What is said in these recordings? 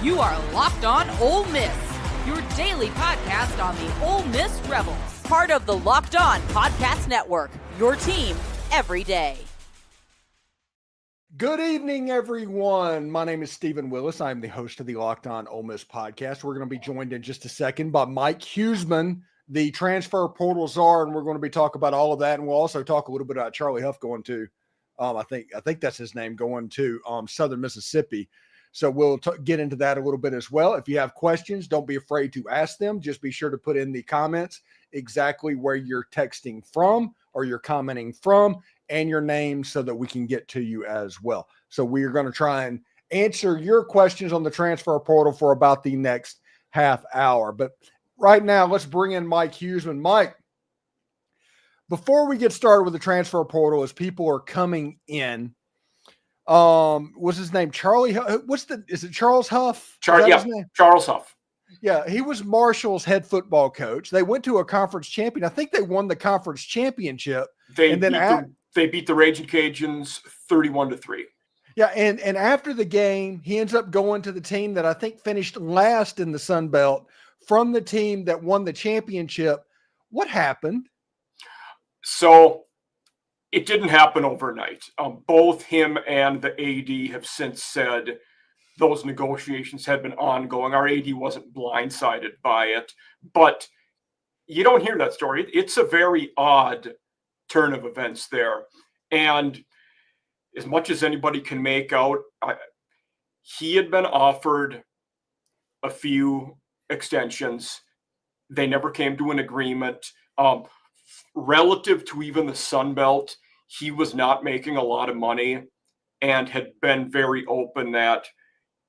You are Locked On Ole Miss, your daily podcast on the Ole Miss Rebels. Part of the Locked On Podcast Network, your team every day. Good evening, everyone. My name is Steven Willis. I'm the host of the Locked On Ole Miss podcast. We're going to be joined in just a second by Mike Huesmann, the transfer portal czar, and we're going to be talking about all of that. And we'll also talk a little bit about Charlie Huff going to, I think that's his name, going to Southern Mississippi. So we'll get into that a little bit as well. If you have questions, don't be afraid to ask them. Just be sure to put in the comments exactly where you're texting from or you're commenting from and your name so that we can get to you as well. So we are going to try and answer your questions on the transfer portal for about the next half hour. But right now, let's bring in Mike Huesmann. Mike, before we get started with the transfer portal, as people are coming in, what's his name? Charlie. Is it Charles Huff? Charles Huff. Yeah. He was Marshall's head football coach. They went to a conference champion. I think they won the conference championship. They beat the Raging Cajuns 31-3. Yeah. And after the game, he ends up going to the team that I think finished last in the Sun Belt from the team that won the championship. What happened? So it didn't happen overnight. Both him and the AD have since said those negotiations had been ongoing. Our AD wasn't blindsided by it, but you don't hear that story. It's a very odd turn of events there. And as much as anybody can make out, he had been offered a few extensions. They never came to an agreement. Relative to even the Sun Belt, he was not making a lot of money and had been very open that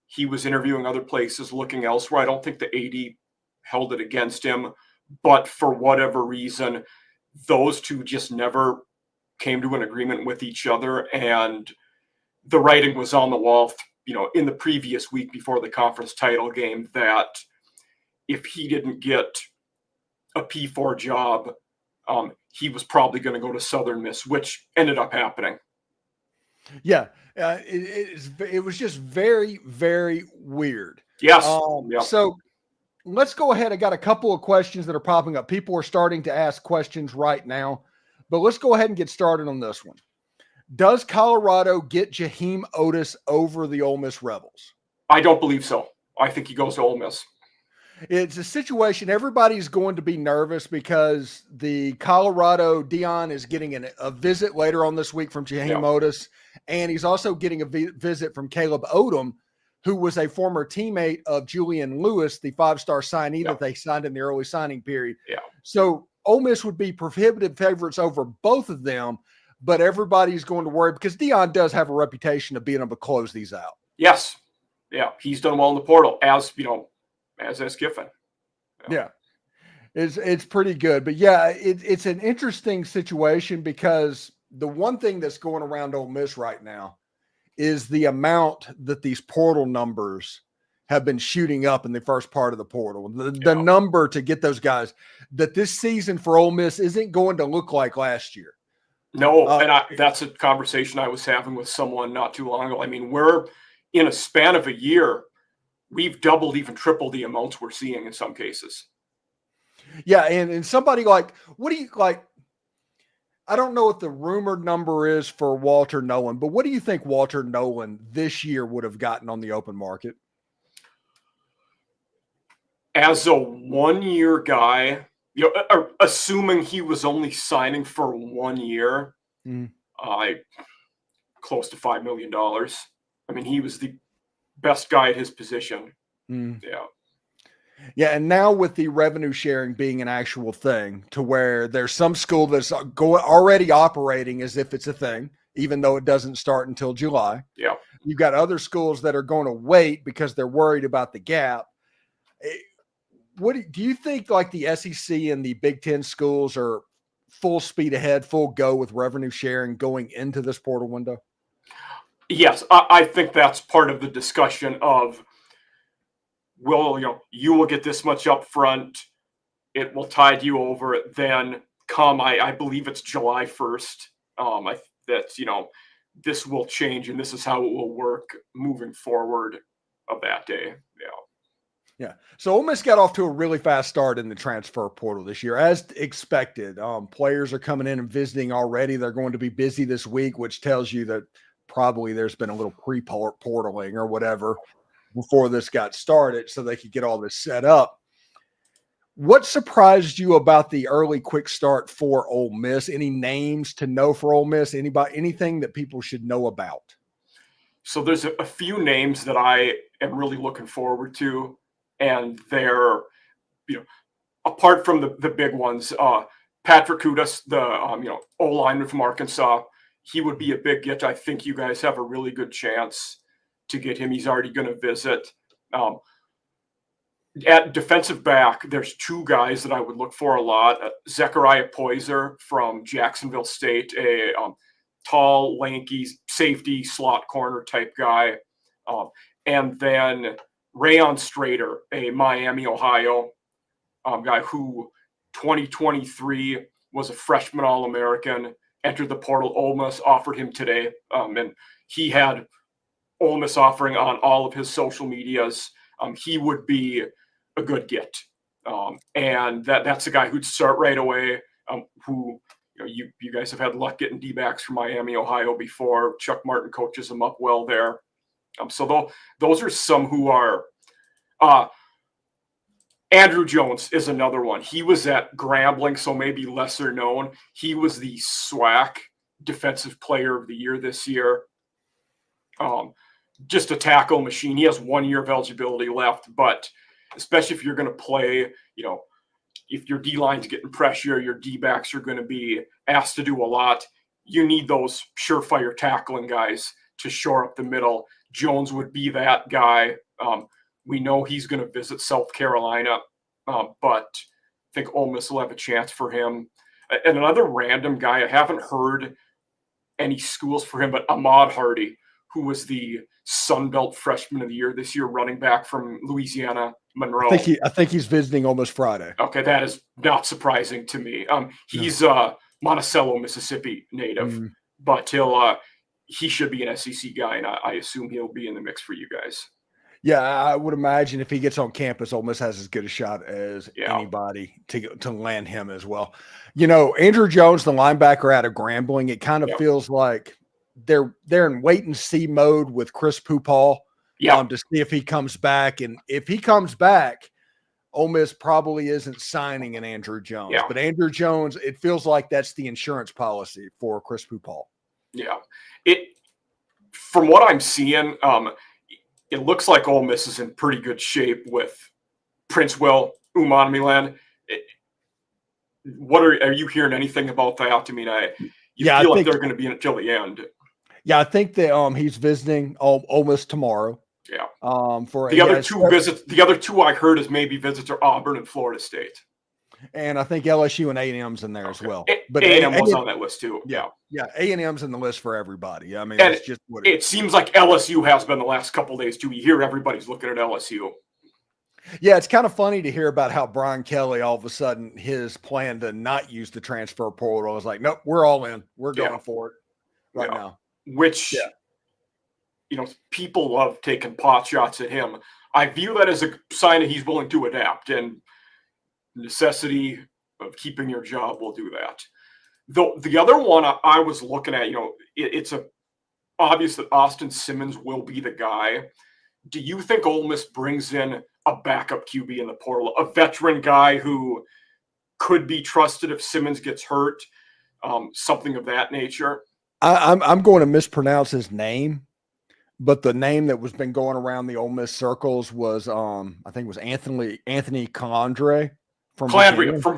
he was interviewing other places, looking elsewhere. I don't think the AD held it against him, but for whatever reason, those two just never came to an agreement with each other. And the writing was on the wall, in the previous week before the conference title game, that if he didn't get a P4 job, he was probably going to go to Southern Miss, which ended up happening. Yeah, it was just very, very weird. Yes. Yep. So let's go ahead. I got a couple of questions that are popping up. People are starting to ask questions right now, but let's go ahead and get started on this one. Does Colorado get Jaheim Otis over the Ole Miss Rebels? I don't believe so. I think he goes to Ole Miss. It's a situation everybody's going to be nervous because the Colorado Dion is getting a visit later on this week from Jaheim Otis, and he's also getting a visit from Caleb Odom, who was a former teammate of Julian Lewis, the five-star signee that they signed in the early signing period. Yeah. So Ole Miss would be prohibitive favorites over both of them, but everybody's going to worry because Dion does have a reputation of being able to close these out. Yes. Yeah. He's done well in the portal, as Kiffin. Yeah. It's pretty good. But yeah, it's an interesting situation because the one thing that's going around Ole Miss right now is the amount that these portal numbers have been shooting up in the first part of the portal. The number to get those guys, that this season for Ole Miss isn't going to look like last year. No, and that's a conversation I was having with someone not too long ago. I mean, we're in a span of a year, we've doubled, even tripled the amounts we're seeing in some cases. Yeah, and somebody what do you I don't know what the rumored number is for Walter Nolan, but what do you think Walter Nolan this year would have gotten on the open market? As a one-year guy, assuming he was only signing for 1 year, close to $5 million. I mean, he was the best guy at his position. Yeah, and now with the revenue sharing being an actual thing, to where there's some school that's already operating as if it's a thing, even though it doesn't start until July. Yeah, you've got other schools that are going to wait because they're worried about the gap. What do you think? Like the SEC and the Big Ten schools are full speed ahead, full go with revenue sharing going into this portal window? Yes, I think that's part of the discussion of, well, you will get this much up front. It will tide you over. Then come, I believe it's July 1st. This will change, and this is how it will work moving forward. of that day. Yeah. So Ole Miss got off to a really fast start in the transfer portal this year, as expected. Players are coming in and visiting already. They're going to be busy this week, which tells you that probably there's been a little pre-portaling or whatever before this got started so they could get all this set up. What surprised you about the early quick start for Ole Miss? Any names to know for Ole Miss? Anything that people should know about? So there's a few names that I am really looking forward to, and they're, apart from the big ones, Patrick Kudas, the O-lineman from Arkansas, he would be a big get. I think you guys have a really good chance to get him. He's already going to visit. At defensive back, there's two guys that I would look for a lot. Zechariah Poyser from Jacksonville State, a tall, lanky safety slot corner type guy. And then Rayon Strader, a Miami, Ohio guy who 2023 was a freshman All-American, entered the portal. Ole Miss offered him today. And he had Ole Miss offering on all of his social medias. He would be a good get. And that's a guy who'd start right away, who you guys have had luck getting D-backs from Miami, Ohio before. Chuck Martin coaches them up well there. So those are some who are Andrew Jones is another one. He was at Grambling, so maybe lesser known. He was the SWAC Defensive Player of the Year this year. Just a tackle machine. He has 1 year of eligibility left, but especially if you're going to play, if your D-line's getting pressure, your D-backs are going to be asked to do a lot. You need those surefire tackling guys to shore up the middle. Jones would be that guy. We know he's going to visit South Carolina, but I think Ole Miss will have a chance for him. And another random guy, I haven't heard any schools for him, but Ahmad Hardy, who was the Sun Belt Freshman of the Year this year, running back from Louisiana, Monroe. I think he's visiting Ole Miss Friday. Okay, that is not surprising to me. He's Monticello, Mississippi native, but he should be an SEC guy, and I assume he'll be in the mix for you guys. Yeah, I would imagine if he gets on campus, Ole Miss has as good a shot as anybody to land him as well. Andrew Jones, the linebacker out of Grambling, it kind of feels like they're in wait and see mode with Chris Pupal to see if he comes back. And if he comes back, Ole Miss probably isn't signing an Andrew Jones. Yeah. But Andrew Jones, it feels like that's the insurance policy for Chris Pupal. Yeah. From what I'm seeing, it looks like Ole Miss is in pretty good shape with Prince Will, Huesmann Milan. Are you hearing anything about that? I mean, feel like they're going to be in it till the end. Yeah, I think that he's visiting Ole Miss tomorrow. Yeah. For the other two visits, the other two I heard is maybe visits are Auburn and Florida State. And I think LSU and A&M's in there as well. But A&M was on that list too. Yeah. A&M's in the list for everybody. I mean, and it's just what it seems like LSU has been the last couple of days too. You hear everybody's looking at LSU. Yeah, it's kind of funny to hear about how Brian Kelly, all of a sudden, his plan to not use the transfer portal. I was like, nope, we're all in. We're going for it right now. Which, people love taking pot shots at him. I view that as a sign that he's willing to adapt, and necessity of keeping your job will do that. Though the other one I was looking at, it's obvious that Austin Simmons will be the guy. Do you think Ole Miss brings in a backup QB in the portal, a veteran guy who could be trusted if Simmons gets hurt, something of that nature? I'm going to mispronounce his name, but the name that was been going around the Ole Miss circles was I think it was Anthony Calandre from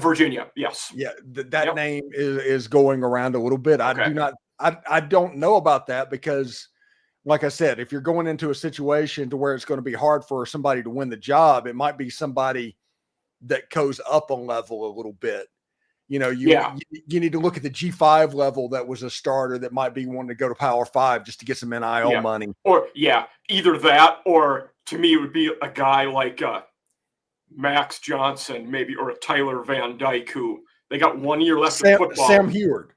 Virginia. Yes. Yeah, that name is going around a little bit. Okay. I don't know about that because, like I said, if you're going into a situation to where it's going to be hard for somebody to win the job, it might be somebody that goes up a level a little bit. You need to look at the G5 level that was a starter that might be wanting to go to Power 5 just to get some NIL money. Or either that, or to me it would be a guy like Max Johnson, maybe, or a Tyler Van Dyke, who they got 1 year left in football. Sam Heward.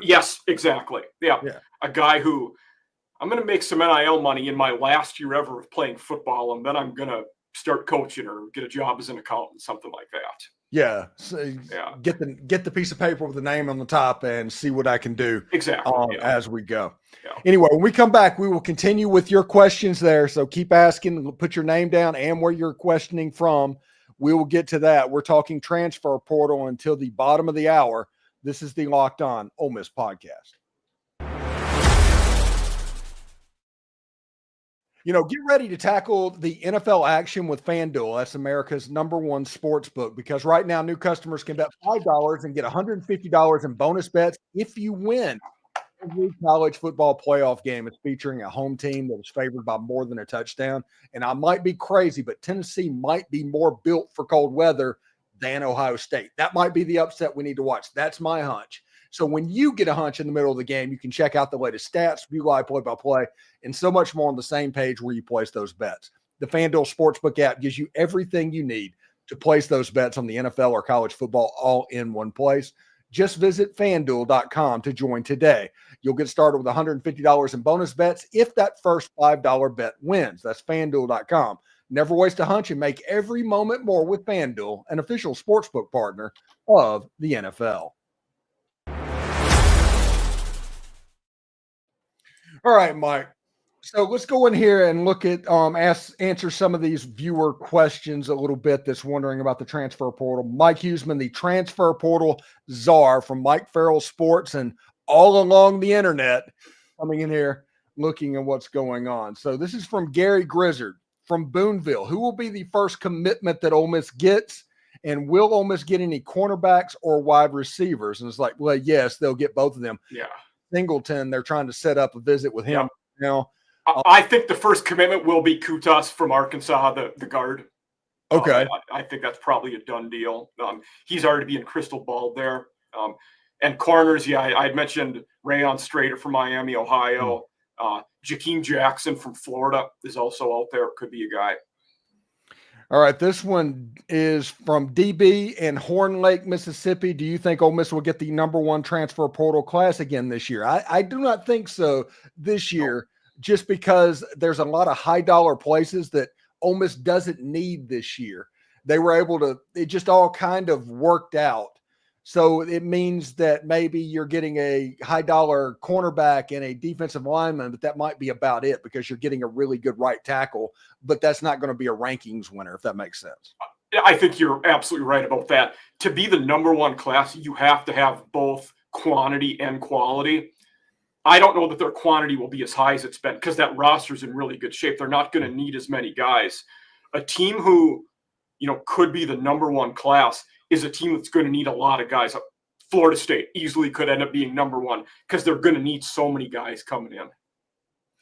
Yes, exactly. Yeah. A guy who I'm going to make some NIL money in my last year ever of playing football, and then I'm going to start coaching or get a job as an accountant, something like that. Yeah. So get the piece of paper with the name on the top and see what I can do as we go. Yeah. Anyway, when we come back, we will continue with your questions there. So keep asking, put your name down and where you're questioning from. We will get to that. We're talking transfer portal until the bottom of the hour. This is the Locked On Ole Miss podcast. Get ready to tackle the NFL action with FanDuel. That's America's #1 sports book, because right now new customers can bet $5 and get $150 in bonus bets if you win. Every college football playoff game is featuring a home team that is favored by more than a touchdown. And I might be crazy, but Tennessee might be more built for cold weather than Ohio State. That might be the upset we need to watch. That's my hunch. So when you get a hunch in the middle of the game, you can check out the latest stats, view live play-by-play, and so much more on the same page where you place those bets. The FanDuel Sportsbook app gives you everything you need to place those bets on the NFL or college football all in one place. Just visit FanDuel.com to join today. You'll get started with $150 in bonus bets if that first $5 bet wins. That's FanDuel.com. Never waste a hunch and make every moment more with FanDuel, an official sportsbook partner of the NFL. All right, Mike. So let's go in here and look at answer some of these viewer questions a little bit that's wondering about the transfer portal. Mike Huesmann, the transfer portal czar from Mike Farrell Sports and all along the internet, coming in here looking at what's going on. So this is from Gary Grizzard from Boonville. Who will be the first commitment that Ole Miss gets? And will Ole Miss get any cornerbacks or wide receivers? And it's like, well, yes, they'll get both of them. Yeah. Singleton, they're trying to set up a visit with him now. I think the first commitment will be Kutas from Arkansas, the guard. Okay. I think that's probably a done deal. He's already being crystal balled there. And corners, I'd mentioned Rayon Strader from Miami, Ohio. Jakeem Jackson from Florida is also out there. Could be a guy. All right, this one is from DB in Horn Lake, Mississippi. Do you think Ole Miss will get the #1 transfer portal class again this year? I do not think so this year, just because there's a lot of high-dollar places that Ole Miss doesn't need this year. They were able to – it just all kind of worked out. So it means that maybe you're getting a high-dollar cornerback and a defensive lineman, but that might be about it because you're getting a really good right tackle, but that's not going to be a rankings winner, if that makes sense. I think you're absolutely right about that. To be the #1 class, you have to have both quantity and quality. I don't know that their quantity will be as high as it's been because that roster's in really good shape. They're not going to need as many guys. A team who, could be the #1 class is a team that's going to need a lot of guys. Florida State easily could end up being #1 because they're going to need so many guys coming in.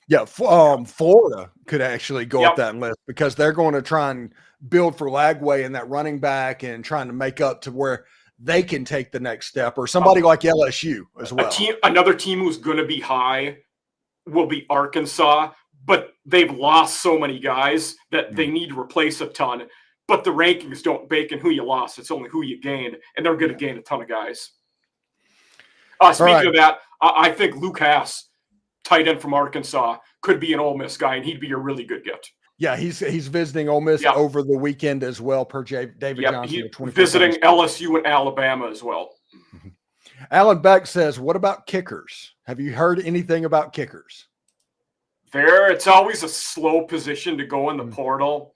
Yeah, Florida could actually go up that list because they're going to try and build for Lagway and that running back and trying to make up to where they can take the next step, or somebody like LSU as well. Another team who's going to be high will be Arkansas, but they've lost so many guys that they need to replace a ton. But the rankings don't bake in who you lost. It's only who you gained, and they're going to gain a ton of guys. Speaking of that, I think Luke Haas, tight end from Arkansas, could be an Ole Miss guy, and he'd be a really good get. Yeah, he's visiting Ole Miss over the weekend as well, per David Johnson. He's visiting LSU and Alabama as well. Alan Beck says, what about kickers? Have you heard anything about kickers? It's always a slow position to go in the portal.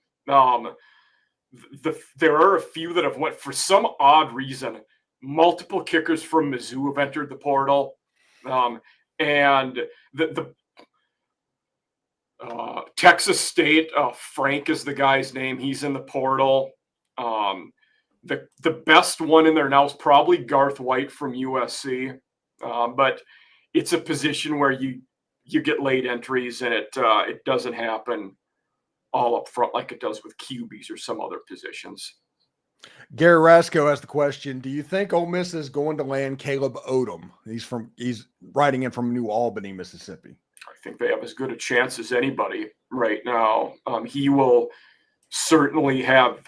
There are a few that have went for some odd reason. Multiple kickers from Mizzou have entered the portal, and the Texas State, Frank is the guy's name. He's in the portal. The best one in there now is probably Garth White from USC, but it's a position where you get late entries and it doesn't happen all up front like it does with QBs or some other positions. Gary Rasco has the question: do you think Ole Miss is going to land Caleb Odom? He's writing in from New Albany, Mississippi. I think they have as good a chance as anybody right now. He will certainly have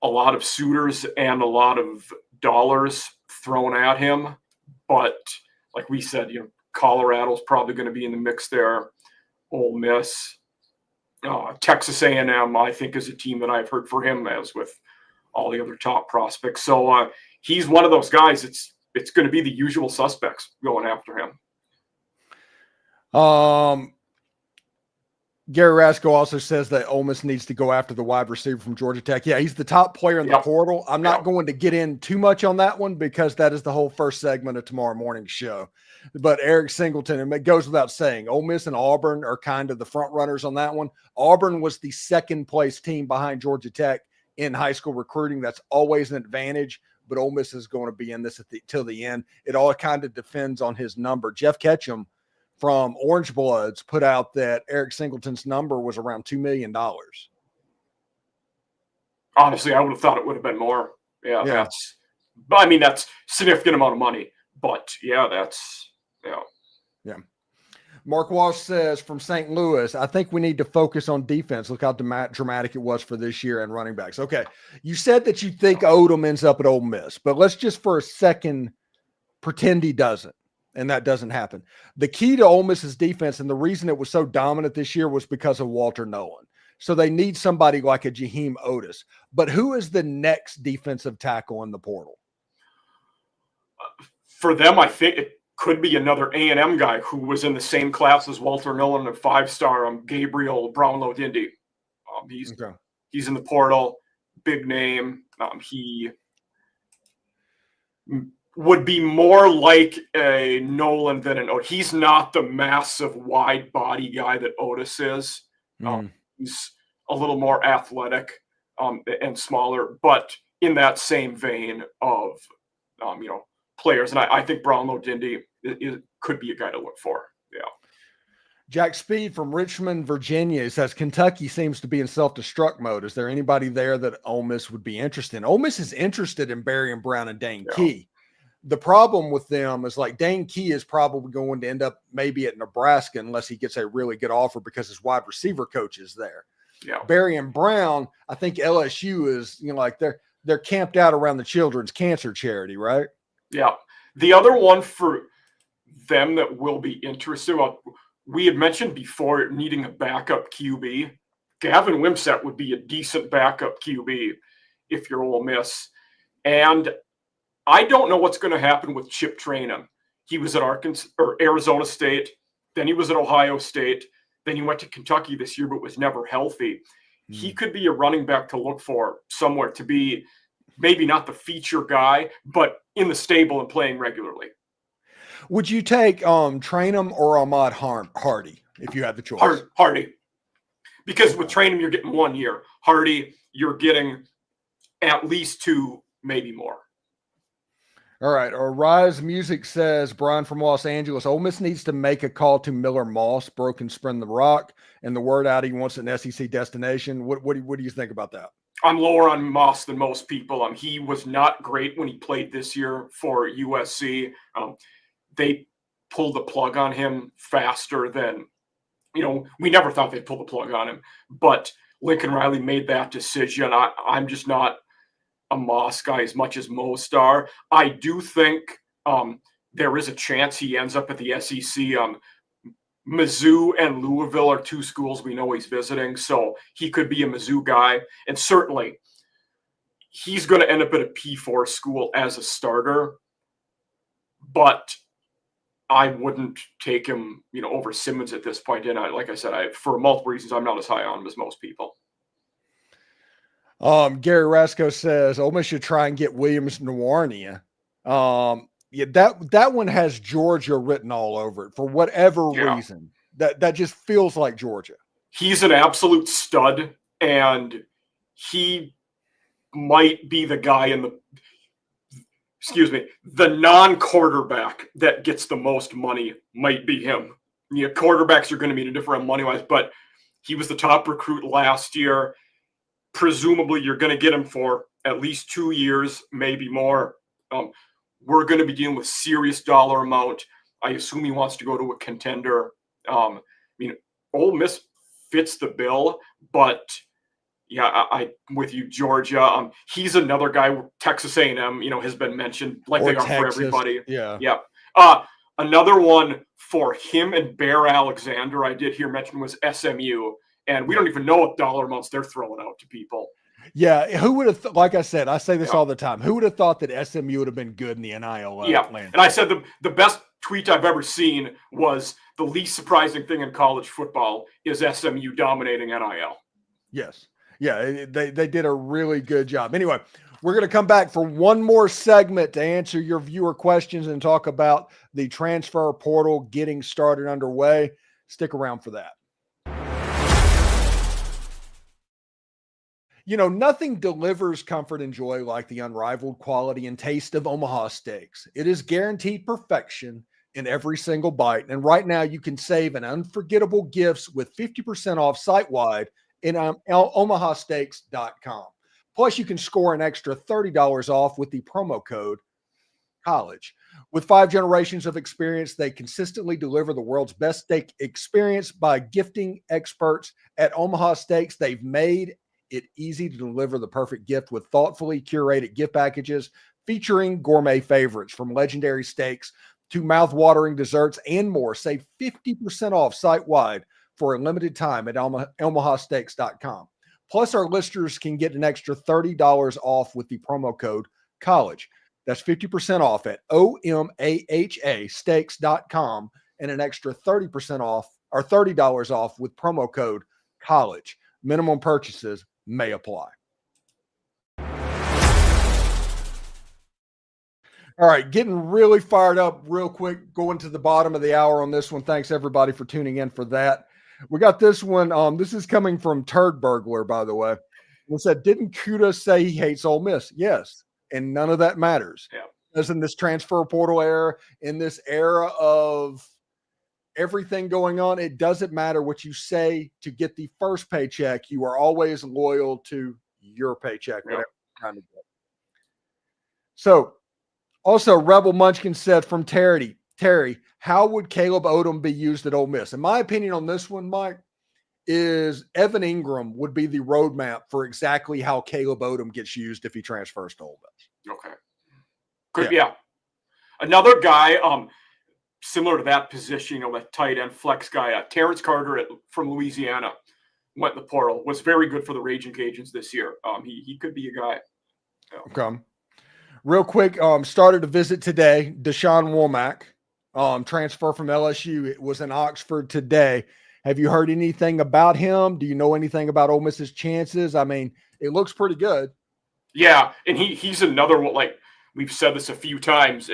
a lot of suitors and a lot of dollars thrown at him, but like we said, Colorado's probably going to be in the mix there. Ole Miss. Texas A&M, I think, is a team that I've heard for him, as with all the other top prospects. So he's one of those guys. It's going to be the usual suspects going after him. Gary Rasko also says that Ole Miss needs to go after the wide receiver from Georgia Tech. Yeah, he's the top player in the portal. I'm not going to get in too much on that one because that is the whole first segment of tomorrow morning's show. But Eric Singleton, and it goes without saying, Ole Miss and Auburn are kind of the front runners on that one. Auburn was the second place team behind Georgia Tech in high school recruiting. That's always an advantage, but Ole Miss is going to be in this till the end. It all kind of depends on his number. Jeff Ketchum from Orange Bloods put out that Eric Singleton's number was around $2 million. Honestly, I would have thought it would have been more. Yeah. That's significant amount of money, but yeah. Mark Walsh says from St. Louis, I think we need to focus on defense. Look how dramatic it was for this year and running backs. Okay. You said that you think Odom ends up at Ole Miss, but let's just for a second pretend he doesn't. And that doesn't happen. The key to Ole Miss's defense, and the reason it was so dominant this year, was because of Walter Nolan. So they need somebody like a Jaheim Otis. But who is the next defensive tackle in the portal? For them, I think it could be another A&M guy who was in the same class as Walter Nolan, a five-star, Gabriel Brownlow-Dindy. He's in the portal, big name. He would be more like a Nolan than an Otis. He's not the massive wide body guy that Otis is. He's a little more athletic and smaller, but in that same vein of, players. And I think Brownlow-Dindy could be a guy to look for. Yeah. Jack Speed from Richmond, Virginia says Kentucky seems to be in self-destruct mode. Is there anybody there that Ole Miss would be interested in? Ole Miss is interested in Berrien Brown and Dane Key. The problem with them is like Dane Key is probably going to end up maybe at Nebraska unless he gets a really good offer because his wide receiver coach is there. Yeah. Berrien Brown, I think LSU is, they're camped out around the Children's Cancer Charity, right? Yeah. The other one for them that will be interested, we had mentioned before needing a backup QB. Gavin Wimsatt would be a decent backup QB if you're Ole Miss. And I don't know what's going to happen with Chip Trayanum. He was at Arizona State, then he was at Ohio State, then he went to Kentucky this year, but was never healthy. He could be a running back to look for somewhere to be maybe not the feature guy, but in the stable and playing regularly. Would you take Trayanum or Ahmad Hardy if you had the choice? Hardy. Because with Trayanum, you're getting 1 year. Hardy, you're getting at least 2, maybe more. All right. Rise Music says, Brian from Los Angeles, Ole Miss needs to make a call to Miller Moss, Broken Spring the Rock, and the word out he wants an SEC destination. What do you think about that? I'm lower on Moss than most people. He was not great when he played this year for USC. They pulled the plug on him faster than, we never thought they'd pull the plug on him. But Lincoln Riley made that decision. I'm just not a Moss guy as much as most are. I do think there is a chance he ends up at the SEC. Mizzou and Louisville are 2 schools we know he's visiting, so he could be a Mizzou guy. And certainly he's going to end up at a P4 school as a starter, but I wouldn't take him, over Simmons at this point. And like I said, for multiple reasons, I'm not as high on him as most people. Gary Rasko says Ole Miss should try and get Williams Nwarnia. That one has Georgia written all over it for whatever reason. That just feels like Georgia. He's an absolute stud, and he might be the guy the non-quarterback that gets the most money might be him. Quarterbacks are going to be different money-wise, but he was the top recruit last year. Presumably, you're going to get him for at least 2 years, maybe more. We're going to be dealing with serious dollar amount. I assume he wants to go to a contender. Ole Miss fits the bill, but I'm with you, Georgia. He's another guy. Texas A&M, has been mentioned like they are for everybody. Yeah. Yeah. Another one for him and Bear Alexander, I did hear mentioned, was SMU. And we don't even know what dollar amounts they're throwing out to people. Yeah, who would have, like I said, I say this all the time. Who would have thought that SMU would have been good in the NIL land? And I said the best tweet I've ever seen was the least surprising thing in college football is SMU dominating NIL. Yes. Yeah, they did a really good job. Anyway, we're going to come back for one more segment to answer your viewer questions and talk about the transfer portal getting started underway. Stick around for that. You know, nothing delivers comfort and joy like the unrivaled quality and taste of Omaha Steaks. It is guaranteed perfection in every single bite. And right now you can save an unforgettable gifts with 50% off site-wide in omahasteaks.com. Plus you can score an extra $30 off with the promo code COLLEGE. With 5 generations of experience, they consistently deliver the world's best steak experience by gifting experts at Omaha Steaks. They've made it easy to deliver the perfect gift with thoughtfully curated gift packages featuring gourmet favorites from legendary steaks to mouth-watering desserts and more. Save 50% off site-wide for a limited time at omahasteaks.com. Plus, our listeners can get an extra $30 off with the promo code COLLEGE. That's 50% off at omahasteaks.com and an extra 30% off or $30 off with promo code COLLEGE. Minimum purchases may apply. All right, getting really fired up real quick, going to the bottom of the hour on this one. Thanks, everybody, for tuning in for that. We got this one. This is coming from Turd Burglar, by the way. It said, didn't Kuda say he hates Ole Miss? Yes, and none of that matters. Yeah. As in this transfer portal era, in this era of everything going on, it doesn't matter what you say to get the first paycheck. You are always loyal to your paycheck, whatever you're trying to get. So, also, Rebel Munchkin said from Terry, how would Caleb Odom be used at Ole Miss? In my opinion on this one, Mike, is Evan Ingram would be the roadmap for exactly how Caleb Odom gets used if he transfers to Ole Miss. Okay. Yeah. Another guy, similar to that position, that tight end flex guy, Terrence Carter from Louisiana, went in the portal, was very good for the Raging Cajuns this year. He could be a guy. Okay. Real quick, started to visit today, Deshaun Womack, transfer from LSU. It was in Oxford today. Have you heard anything about him? Do you know anything about Ole Miss's chances? I mean, it looks pretty good. Yeah, and he's another one, like we've said this a few times.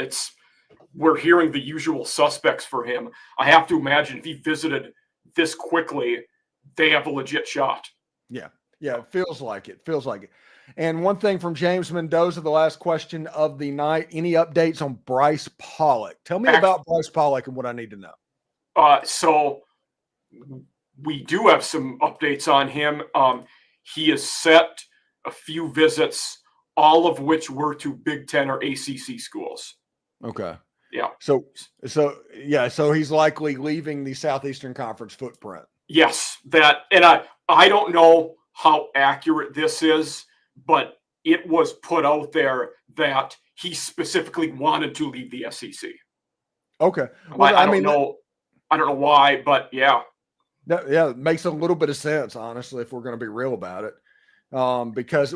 We're hearing the usual suspects for him. I have to imagine if he visited this quickly, they have a legit shot. Yeah, it feels like it. And one thing from James Mendoza, the last question of the night, any updates on Bryce Pollock? Tell me about Bryce Pollock and what I need to know. So we do have some updates on him. He has set a few visits, all of which were to Big Ten or ACC schools. Okay. Yeah. So he's likely leaving the Southeastern Conference footprint. Yes, and I don't know how accurate this is, but it was put out there that he specifically wanted to leave the SEC. Okay. Well, I don't know why, but yeah. It makes a little bit of sense, honestly, if we're going to be real about it. Because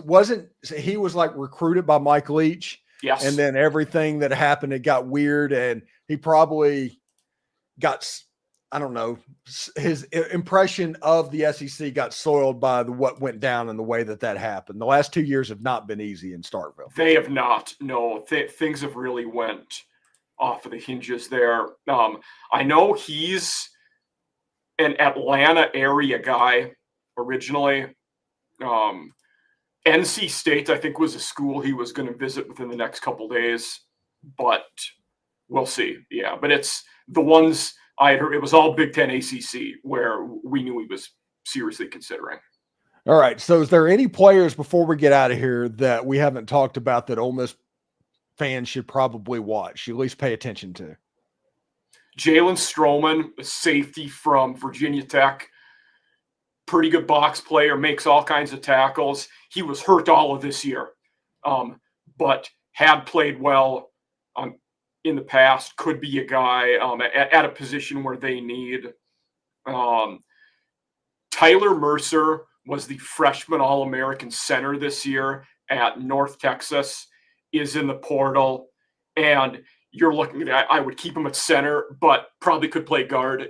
he was like recruited by Mike Leach. Yes. And then everything that happened, it got weird, and he probably got, I don't know, his impression of the SEC got soiled by what went down and the way that happened. The last 2 years have not been easy in Starkville. They have not. No, things have really went off of the hinges there. I know he's an Atlanta area guy originally. NC State, I think, was a school he was going to visit within the next couple days, but we'll see. Yeah, but it's the ones I had heard. It was all Big Ten ACC where we knew he was seriously considering. All right. So is there any players before we get out of here that we haven't talked about that Ole Miss fans should probably watch, at least pay attention to? Jalen Stroman, a safety from Virginia Tech. Pretty good box player, makes all kinds of tackles. He was hurt all of this year, but had played well in the past, could be a guy at a position where they need. Tyler Mercer was the freshman All-American center this year at North Texas, is in the portal, and you're looking at, I would keep him at center, but probably could play guard.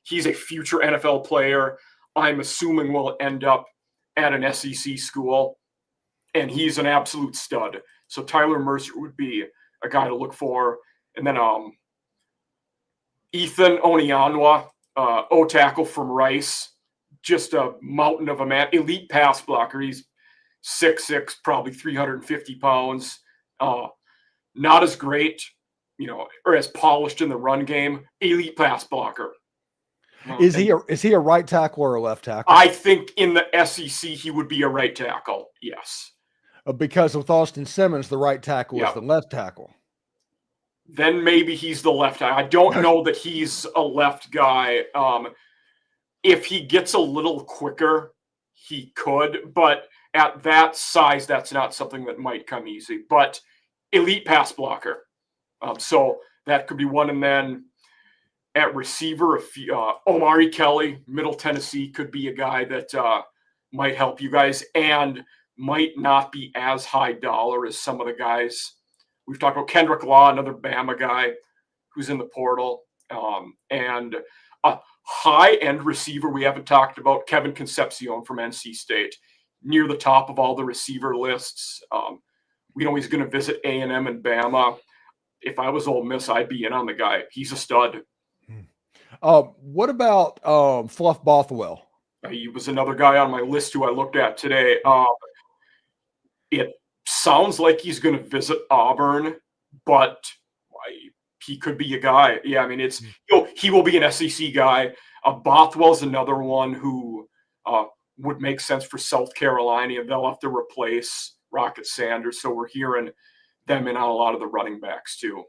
He's a future NFL player. I'm assuming will end up at an SEC school, and he's an absolute stud. So Tyler Mercer would be a guy to look for. And then Ethan Onianwa, O-tackle from Rice, just a mountain of a man, elite pass blocker. He's 6'6", probably 350 pounds. Not as great, or as polished in the run game. Elite pass blocker. Is he a right tackle or a left tackle? I think in the SEC he would be a right tackle. Yes. Because with Austin Simmons, the right tackle is the left tackle. Then maybe he's the left tackle. I don't know that he's a left guy. If he gets a little quicker, he could, but at that size, that's not something that might come easy. But elite pass blocker. So that could be one. And then at receiver, Omari Kelly, Middle Tennessee, could be a guy that might help you guys and might not be as high dollar as some of the guys. We've talked about Kendrick Law, another Bama guy who's in the portal. And a high-end receiver we haven't talked about, Kevin Concepcion from NC State, near the top of all the receiver lists. We know he's going to visit A&M and Bama. If I was Ole Miss, I'd be in on the guy. He's a stud. What about Fluff Bothwell? He was another guy on my list who I looked at today. It sounds like he's going to visit Auburn, but he could be a guy. Yeah, I mean, he will be an SEC guy. Bothwell's another one who would make sense for South Carolina, and they'll have to replace Rocket Sanders. So we're hearing them in on a lot of the running backs too.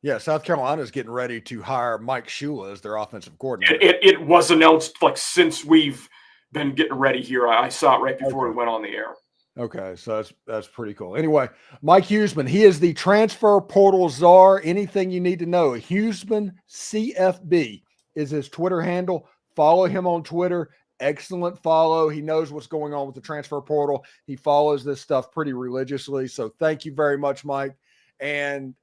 Yeah, South Carolina is getting ready to hire Mike Shula as their offensive coordinator. It was announced since we've been getting ready here. I saw it right before we went on the air. Okay, so that's pretty cool. Anyway, Mike Huesmann, he is the transfer portal czar. Anything you need to know, Huesmann CFB is his Twitter handle. Follow him on Twitter. Excellent follow. He knows what's going on with the transfer portal. He follows this stuff pretty religiously. So thank you very much, Mike. And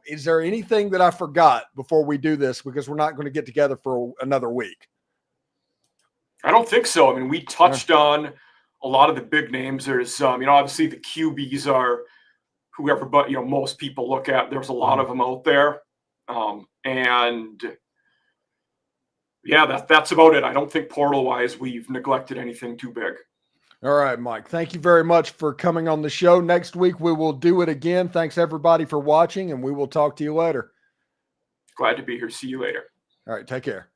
is there anything that I forgot before we do this? Because we're not going to get together for another week. I don't think so. I mean, we touched on a lot of the big names. There's, obviously the QBs are whoever, but, most people look at. There's a lot of them out there. And yeah, that's about it. I don't think portal-wise we've neglected anything too big. All right, Mike. Thank you very much for coming on the show. Next week, we will do it again. Thanks, everybody, for watching, and we will talk to you later. Glad to be here. See you later. All right, take care.